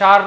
4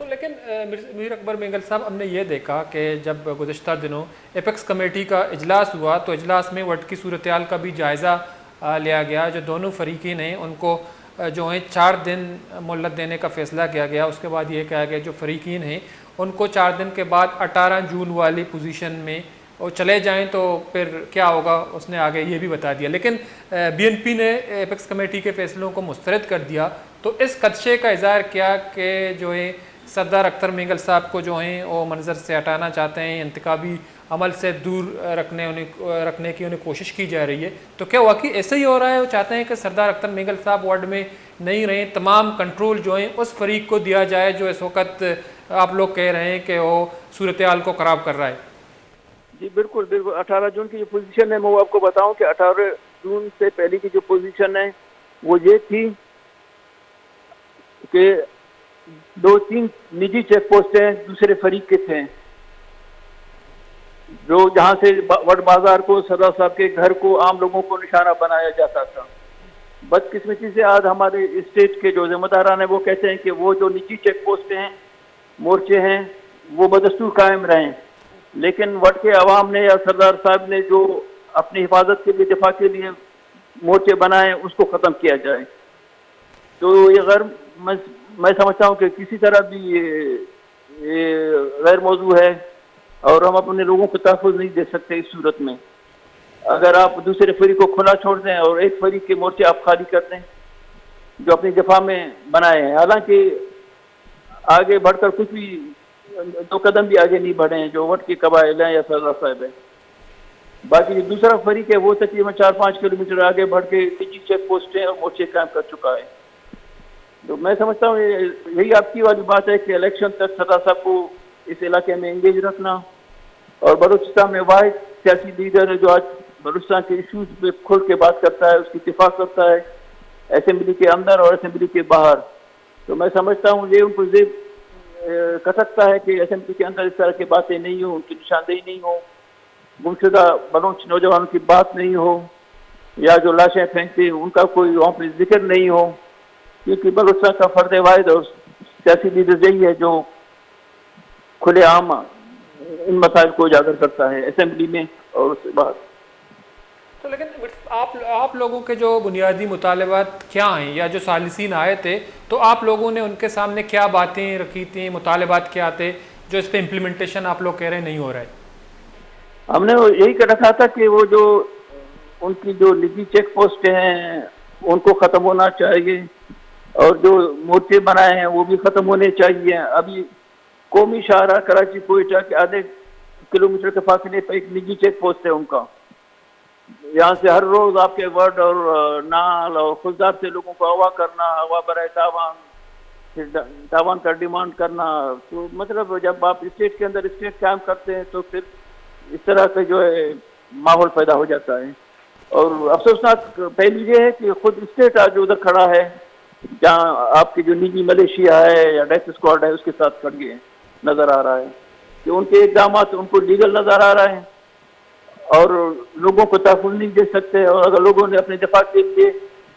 تو لیکن میر اکبر مینگل صاحب، ہم نے یہ دیکھا کہ جب گزشتہ دنوں ایپیکس کمیٹی کا اجلاس ہوا تو اجلاس میں وڈ کی صورتحال کا بھی جائزہ لیا گیا. جو دونوں فریقین ہیں ان کو جو ہیں 4 دن مہلت دینے کا فیصلہ کیا گیا. اس کے بعد یہ کہا گیا جو فریقین ہیں ان کو 4 دن کے بعد 18 جون والی پوزیشن میں وہ چلے جائیں تو پھر کیا ہوگا اس نے آگے یہ بھی بتا دیا. لیکن بی این پی نے ایپیکس کمیٹی کے فیصلوں کو مسترد کر دیا. تو اس خدشے کا اظہار کیا کہ جو ہے سردار اختر مینگل صاحب کو جو ہیں وہ منظر سے ہٹانا چاہتے ہیں, انتخابی عمل سے دور رکھنے کی انہیں کوشش کی جا رہی ہے. تو کیا واقعی ایسا ہی ہو رہا ہے؟ وہ چاہتے ہیں کہ سردار اختر مینگل صاحب وارڈ میں نہیں رہیں, تمام کنٹرول جو ہیں اس فریق کو دیا جائے جو اس وقت آپ لوگ کہہ رہے ہیں کہ وہ صورتحال کو خراب کر رہا ہے؟ جی بالکل بالکل. 18 جون کی جو پوزیشن ہے میں وہ آپ کو بتاؤں کہ 18 جون سے پہلے کی جو پوزیشن ہے وہ یہ تھی کہ 2-3 نجی چیک پوسٹیں دوسرے فریق کے تھے, جو جہاں سے وڈ بازار کو, سردار صاحب کے گھر کو, عام لوگوں کو نشانہ بنایا جاتا تھا. بدقسمتی سے آج ہمارے اسٹیٹ کے جو ذمہ داران ہیں وہ کہتے ہیں کہ وہ جو نجی چیک پوسٹیں ہیں, مورچے ہیں, وہ بدستور قائم رہیں, لیکن وڈ کے عوام نے یا سردار صاحب نے جو اپنی حفاظت کے لیے, دفاع کے لیے مورچے بنائے اس کو ختم کیا جائے. تو یہ میں سمجھتا ہوں کہ کسی طرح بھی یہ غیر موضوع ہے اور ہم اپنے لوگوں کو تحفظ نہیں دے سکتے اس صورت میں. اگر آپ دوسرے فریق کو کھلا چھوڑ دیں اور ایک فریق کے مورچے آپ خالی کر دیں جو اپنی دفاع میں بنائے ہیں, حالانکہ آگے بڑھ کر کچھ بھی 2 قدم بھی آگے نہیں بڑھے ہیں جو وڈ کے قبائل ہیں یا سردار صاحب ہیں. باقی جو دوسرا فریق ہے وہ تقریباً 4-5 کلومیٹر آگے بڑھ کے نجی چیک پوسٹیں اور مورچے قائم کر چکا ہے. تو میں سمجھتا ہوں یہی آپ کی والی بات ہے کہ الیکشن تک سردار صاحب کو اس علاقے میں انگیج رکھنا, اور بلوچستان میں واحد سیاسی لیڈر ہے جو آج بلوچستان کے ایشوز پہ کھل کے بات کرتا ہے, اس کی دفاع کرتا ہے اسمبلی کے اندر اور اسمبلی کے باہر. تو میں سمجھتا ہوں یہ ان کو کر سکتا ہے کہ اسمبلی کے اندر اس طرح کی باتیں نہیں ہوں, ان کی نشاندہی نہیں ہو, گمشدہ بلوچ نوجوانوں کی بات نہیں ہو, یا جو لاشیں پھینکتے ہیں ان کا کوئی وہاں پہ ذکر نہیں ہو, کیونکہ بلوچستان کا فرد واحد اور سیاسی لیڈر یہی ہے جو کھلے عام ان مسائل کو اجاگر کرتا ہے اسمبلی میں اور اس کے بعد. تو لیکن آپ لوگوں کے جو بنیادی مطالبات کیا ہیں, یا جو ثالثین آئے تھے تو آپ لوگوں نے ان کے سامنے کیا باتیں رکھی تھیں, مطالبات کیا تھے جو اس پہ امپلیمنٹیشن آپ لوگ کہہ رہے ہیں نہیں ہو رہا ہے؟ ہم نے یہی کر رکھا تھا کہ وہ جو ان کی جو نجی چیک پوسٹیں ہیں ان کو ختم ہونا چاہیے, اور جو مورچے بنائے ہیں وہ بھی ختم ہونے چاہیے. ابھی قومی شاہراہ کراچی کوئٹہ کے آدھے کلومیٹر کے فاصلے پہ ایک نجی چیک پوسٹ ہے ان کا. یہاں سے ہر روز آپ کے ورڈ اور نال اور خوددار سے لوگوں کو اغوا کرنا, اغوا برائے تاوان کا ڈیمانڈ کرنا. تو مطلب جب آپ اسٹیٹ کے اندر اسٹیٹ قائم کرتے ہیں تو پھر اس طرح کا جو ہے ماحول پیدا ہو جاتا ہے. اور افسوسناک پہلو یہ ہے کہ خود اسٹیٹ آج ادھر کھڑا ہے جہاں آپ کی جو نجی ملیشیا ہے یا ڈیتھ اسکواڈ ہے اس کے ساتھ کھڑ گئے نظر آ رہا ہے کہ ان کے اقدامات ان کو لیگل نظر آ رہے ہیں اور لوگوں کو تحفظ نہیں دے سکتے. اور اگر لوگوں نے اپنے دفاع کے لیے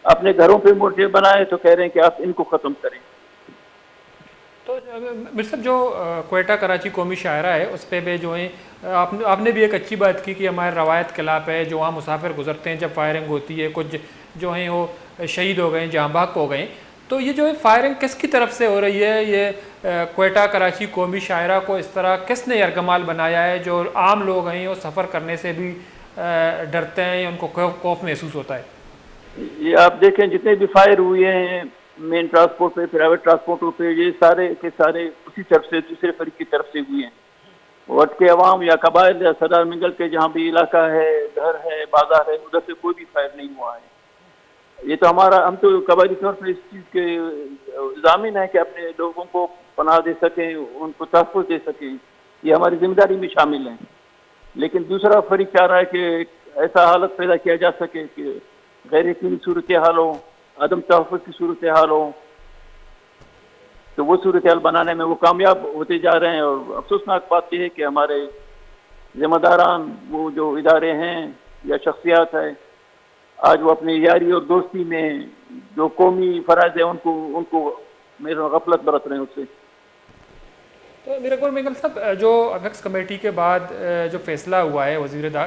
اپنے گھروں پہ مورچے بنائے تو کہہ رہے ہیں کہ آپ ان کو ختم کریں. تو میر صاحب جو کوئٹہ کراچی قومی شاہراہ ہے اس پہ بھی جو ہیں آپ نے بھی ایک اچھی بات کی کہ ہمارے روایت کے خلاف ہے, جو وہاں مسافر گزرتے ہیں جب فائرنگ ہوتی ہے کچھ جو ہیں وہ شہید ہو گئے, جاں بحق ہو گئے. تو یہ جو ہے فائرنگ کس کی طرف سے ہو رہی ہے؟ یہ کوئٹہ کراچی قومی شاہراہ کو اس طرح کس نے یرغمال بنایا ہے جو عام لوگ ہیں وہ سفر کرنے سے بھی ڈرتے ہیں, ان کو خوف محسوس ہوتا ہے؟ یہ آپ دیکھیں جتنے بھی فائر ہوئے ہیں مین ٹرانسپورٹ پہ, پرائیویٹ ٹرانسپورٹوں پہ, یہ سارے کے سارے اسی طرف سے دوسرے فریق کی طرف سے ہوئے ہیں. وڈ کے عوام یا قبائل یا سردار منگل کے جہاں بھی علاقہ ہے, گھر ہے, بازار ہے, ادھر سے کوئی بھی فائر نہیں ہوا ہے. یہ تو ہم تو قبائلی طور پر اس چیز کے ضامن ہیں کہ اپنے لوگوں کو پناہ دے سکیں, ان کو تحفظ دے سکیں, یہ ہماری ذمہ داری میں شامل ہیں. لیکن دوسرا فریق چاہ رہا ہے کہ ایسا حالت پیدا کیا جا سکے کہ غیر یقینی صورتحال ہو, عدم تحفظ کی صورتحال ہو, تو وہ صورتحال بنانے میں وہ کامیاب ہوتے جا رہے ہیں. اور افسوسناک بات یہ ہے کہ ہمارے ذمہ داران, وہ جو ادارے ہیں یا شخصیات ہیں, آج وہ اپنی یاری اور دوستی میں جو قومی فرائض ہیں ان کو میرے غفلت برت رہے ہیں اس سے. تو میرا اکبر میگل صاحب جو اپیکس کمیٹی کے بعد جو فیصلہ ہوا ہے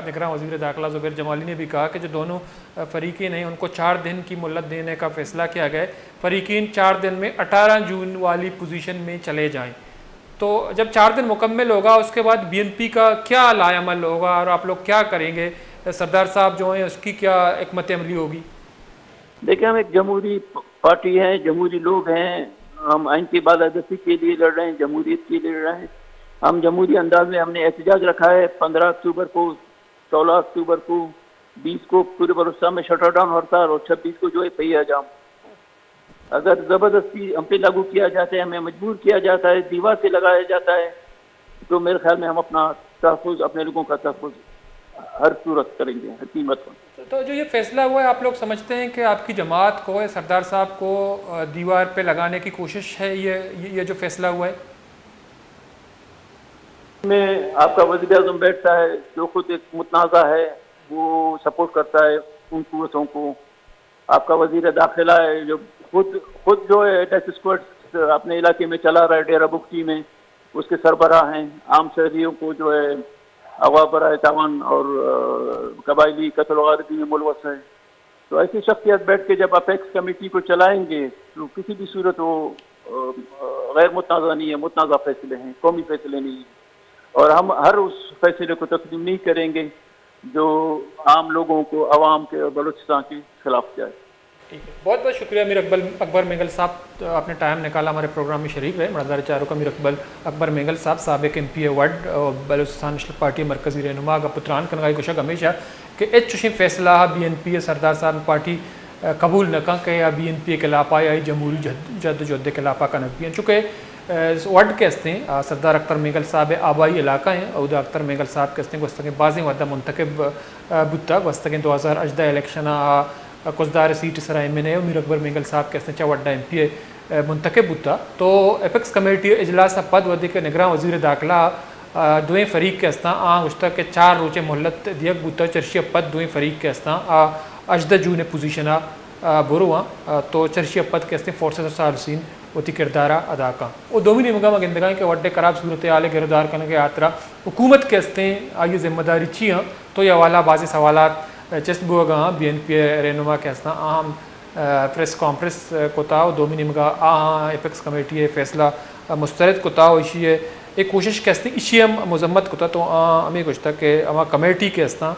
نگراں وزیر داخلہ زبیر جمالی نے بھی کہا کہ جو دونوں فریقین ہیں ان کو 4 دن کی مہلت دینے کا فیصلہ کیا گیا ہے، فریقین 4 دن میں 18 جون والی پوزیشن میں چلے جائیں، تو جب 4 دن مکمل ہوگا اس کے بعد بی این پی کا کیا لائے عمل ہوگا اور آپ لوگ کیا کریں گے؟ سردار صاحب جو ہیں اس کی کیا حکمت عملی ہوگی؟ دیکھیں ہم ایک جمہوری پارٹی ہیں، جمہوری لوگ ہیں، ہم آئین کی بالادستی کے لیے لڑ رہے ہیں، جمہوریت کے لیے لڑ رہے ہیں. ہم جمہوری انداز میں ہم نے احتجاج رکھا ہے 15 اکتوبر کو، 16 اکتوبر کو، 20 کو پورے بلوچستان میں شٹر ڈاؤن ہڑتال اور 26 کو جو ہے پہیہ جام. اگر زبردستی ہم پہ لاگو کیا جاتا ہے، ہمیں مجبور کیا جاتا ہے، دیوار سے لگایا جاتا ہے، تو میرے خیال میں ہم اپنا تحفظ، اپنے لوگوں کا تحفظ ہر صورت کریں گے، ہر قیمت پر. تو جو یہ فیصلہ ہوا ہے آپ لوگ سمجھتے ہیں کہ آپ کی جماعت کو، سردار صاحب کو دیوار پہ لگانے کی کوشش ہے یہ جو فیصلہ ہوا ہے؟ میں آپ کا وزیر اعظم بیٹھتا ہے جو خود ایک متنازع ہے، وہ سپورٹ کرتا ہے ان قوتوں کو. آپ کا وزیر داخلہ ہے جو خود جو ہے ڈیتھ اسکواڈ اپنے علاقے میں چلا رہا ہے، ڈیرہ بگٹی میں اس کے سربراہ ہیں. عام شہریوں کو جو ہے اغوا برائے تاوان اور قبائلی قتل و غارتی میں ملوث ہے. تو ایسی شخصیت بیٹھ کے جب اپیکس کمیٹی کو چلائیں گے تو کسی بھی صورت وہ غیر متنازع نہیں ہے، متنازع فیصلے ہیں، قومی فیصلے نہیں ہیں، اور ہم ہر اس فیصلے کو تسلیم نہیں کریں گے جو عام لوگوں کو، عوام کے اور بلوچستان کے خلاف جائے. ٹھیک ہے، بہت بہت شکریہ امیر اکبر میگل صاحب، آپ نے ٹائم نکالا ہمارے پروگرام میں شریک رہے. مردار چاروں کا امیر اکبر میگل صاحب سابق M P A Wadh Balochistan national party مرکزی رہنما کا پتران کنگائی گوشک ہمیشہ کہ چشیں فیصلہ بی این پی اے سردار صاحب پارٹی قبول نہ کن کہ یا بی این پی اے کے لاپا یا جمہوری جد جہد کے لاپا کا نقبی ہیں، چونکہ وڈ کے ہستے ہیں سردار اختر میگل صاحب آبائی علاقہ ہیں. عہدہ اختر میگل صاحب کے ہستے ہیں گستگیں بازیں وعدہ منتخب بتا گستگیں 2018 الیکشن کچدار سیٹ سرا ایم این اے امیر اکبر میگل صاحب کے ہستے چوڈا ایم پی اے منتخب بتا. تو اپیکس کمیٹی اجلاس پد ودی کے نگراں وزیر داخلہ دوئیں فریق کے ہستاں گشتہ کے 4 روچے مہلت دیگ بتا چرشی پد دوئیں فریق کے ہستاں اجدہ جون پوزیشنا برو تو چرشی پد کے ہستیں فورسز اور سالسین وتی کردارہ ادا کا. وہ دومی نمگا مگندگاں کے وڈے خراب صورتحال گردار کرنے کے آترا حکومت کے ہستیں آئیے ذمہ داری چی ہیں. تو یہ حوالہ بعض سوالات چست بوگاں بی این پی اے رہنما کے ہستاں اہم پریس کانفرنس کو تھا دومی نمگا اپیکس کمیٹی فیصلہ مسترد کو تھا اسی ایک کوشش کے ہستے اسی ہم مذمت کو تھا. تو ہمیں گوشتا کہ اما کمیٹی کے ہستاں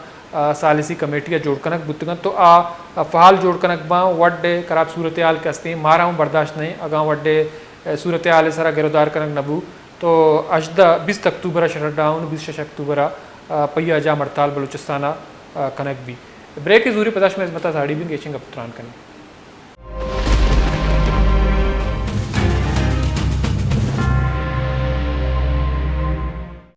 ثالثی کمیٹی جوڑ کنک بتگن تو فعال جوڑ کنک باں وڈے خراب صورتحال کے ہستے مارا ہوں برداشت نہیں اگاں وڈے صورتحال سرا گرودار کنک نبو. تو اجدہ 20 اکتوبر شٹر ڈاؤن 26 اکتوبر پہیہ جام ہڑتال بلوچستانہ کنک بھی بریک کی ضروری پداش میں عظمتہ ساڑی بھی گیچنگ پتران کریں.